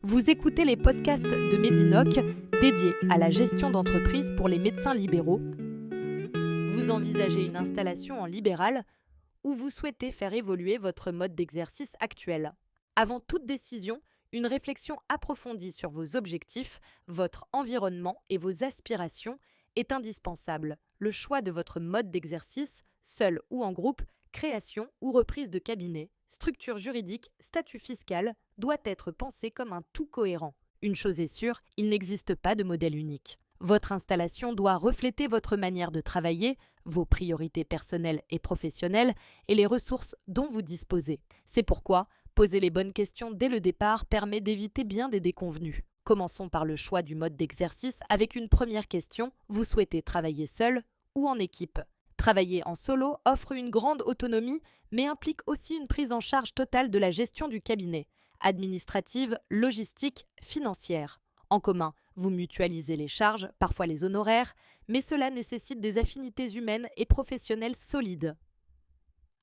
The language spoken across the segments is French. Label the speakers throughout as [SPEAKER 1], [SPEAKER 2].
[SPEAKER 1] Vous écoutez les podcasts de Medinoc dédiés à la gestion d'entreprise pour les médecins libéraux. Vous envisagez une installation en libéral ou vous souhaitez faire évoluer votre mode d'exercice actuel. Avant toute décision, une réflexion approfondie sur vos objectifs, votre environnement et vos aspirations est indispensable. Le choix de votre mode d'exercice, seul ou en groupe, création ou reprise de cabinet, structure juridique, statut fiscal, doit être pensé comme un tout cohérent. Une chose est sûre, il n'existe pas de modèle unique. Votre installation doit refléter votre manière de travailler, vos priorités personnelles et professionnelles et les ressources dont vous disposez. C'est pourquoi poser les bonnes questions dès le départ permet d'éviter bien des déconvenues. Commençons par le choix du mode d'exercice avec une première question. Vous souhaitez travailler seul ou en équipe ? Travailler en solo offre une grande autonomie, mais implique aussi une prise en charge totale de la gestion du cabinet, administrative, logistique, financière. En commun, vous mutualisez les charges, parfois les honoraires, mais cela nécessite des affinités humaines et professionnelles solides.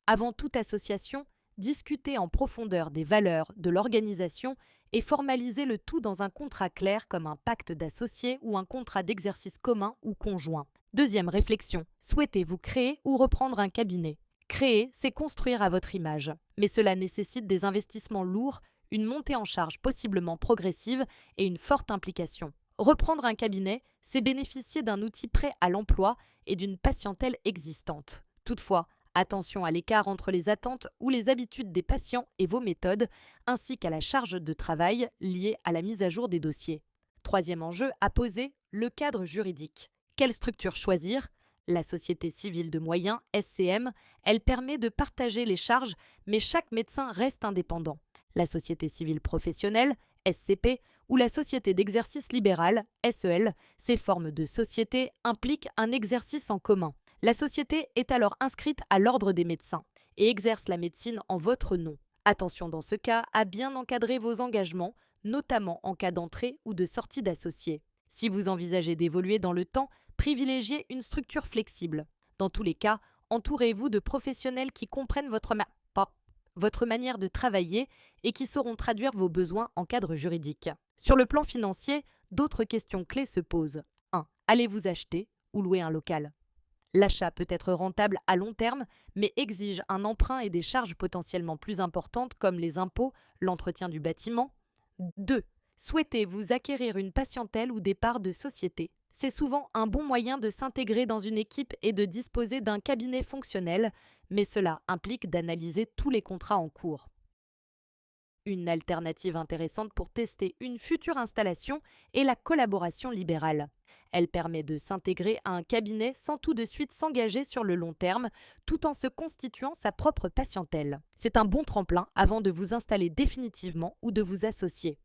[SPEAKER 1] Avant toute association, discutez en profondeur des valeurs de l'organisation et formalisez le tout dans un contrat clair comme un pacte d'associés ou un contrat d'exercice commun ou conjoint. Deuxième réflexion, souhaitez-vous créer ou reprendre un cabinet ? Créer, c'est construire à votre image, mais cela nécessite des investissements lourds, une montée en charge possiblement progressive et une forte implication. Reprendre un cabinet, c'est bénéficier d'un outil prêt à l'emploi et d'une patientèle existante. Toutefois, attention à l'écart entre les attentes ou les habitudes des patients et vos méthodes, ainsi qu'à la charge de travail liée à la mise à jour des dossiers. Troisième enjeu à poser, le cadre juridique. Quelle structure choisir ? La Société civile de moyens, SCM, elle permet de partager les charges, mais chaque médecin reste indépendant. La Société civile professionnelle, SCP, ou la Société d'exercice libéral, SEL, ces formes de société impliquent un exercice en commun. La société est alors inscrite à l'ordre des médecins et exerce la médecine en votre nom. Attention dans ce cas à bien encadrer vos engagements, notamment en cas d'entrée ou de sortie d'associés. Si vous envisagez d'évoluer dans le temps, privilégiez une structure flexible. Dans tous les cas, entourez-vous de professionnels qui comprennent votre manière de travailler et qui sauront traduire vos besoins en cadre juridique. Sur le plan financier, d'autres questions clés se posent. 1. Allez-vous acheter ou louer un local ? L'achat peut être rentable à long terme, mais exige un emprunt et des charges potentiellement plus importantes comme les impôts, l'entretien du bâtiment. 2. Souhaitez-vous acquérir une patientèle ou des parts de société ? C'est souvent un bon moyen de s'intégrer dans une équipe et de disposer d'un cabinet fonctionnel, mais cela implique d'analyser tous les contrats en cours. Une alternative intéressante pour tester une future installation est la collaboration libérale. Elle permet de s'intégrer à un cabinet sans tout de suite s'engager sur le long terme, tout en se constituant sa propre patientèle. C'est un bon tremplin avant de vous installer définitivement ou de vous associer.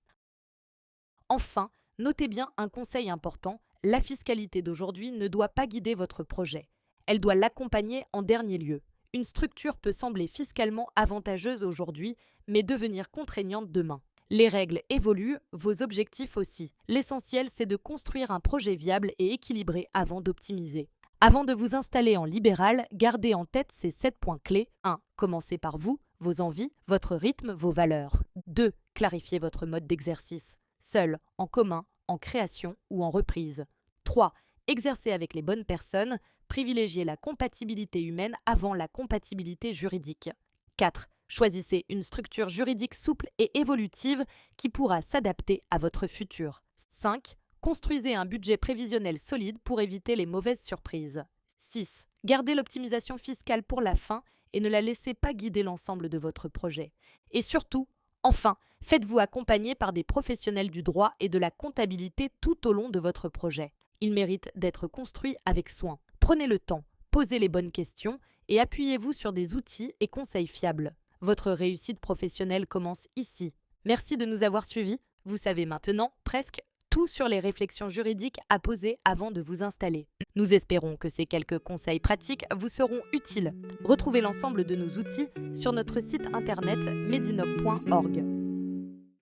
[SPEAKER 1] Enfin, notez bien un conseil important, la fiscalité d'aujourd'hui ne doit pas guider votre projet. Elle doit l'accompagner en dernier lieu. Une structure peut sembler fiscalement avantageuse aujourd'hui, mais devenir contraignante demain. Les règles évoluent, vos objectifs aussi. L'essentiel, c'est de construire un projet viable et équilibré avant d'optimiser. Avant de vous installer en libéral, gardez en tête ces 7 points clés. 1. Commencez par vous, vos envies, votre rythme, vos valeurs. 2. Clarifiez votre mode d'exercice. Seul, en commun, en création ou en reprise. 3. Exercez avec les bonnes personnes. Privilégiez la compatibilité humaine avant la compatibilité juridique. 4. Choisissez une structure juridique souple et évolutive qui pourra s'adapter à votre futur. 5. Construisez un budget prévisionnel solide pour éviter les mauvaises surprises. 6. Gardez l'optimisation fiscale pour la fin et ne la laissez pas guider l'ensemble de votre projet. Et surtout, enfin, faites-vous accompagner par des professionnels du droit et de la comptabilité tout au long de votre projet. Il mérite d'être construit avec soin. Prenez le temps, posez les bonnes questions et appuyez-vous sur des outils et conseils fiables. Votre réussite professionnelle commence ici. Merci de nous avoir suivis. Vous savez maintenant presque tout sur les réflexions juridiques à poser avant de vous installer. Nous espérons que ces quelques conseils pratiques vous seront utiles. Retrouvez l'ensemble de nos outils sur notre site internet medinoc.org.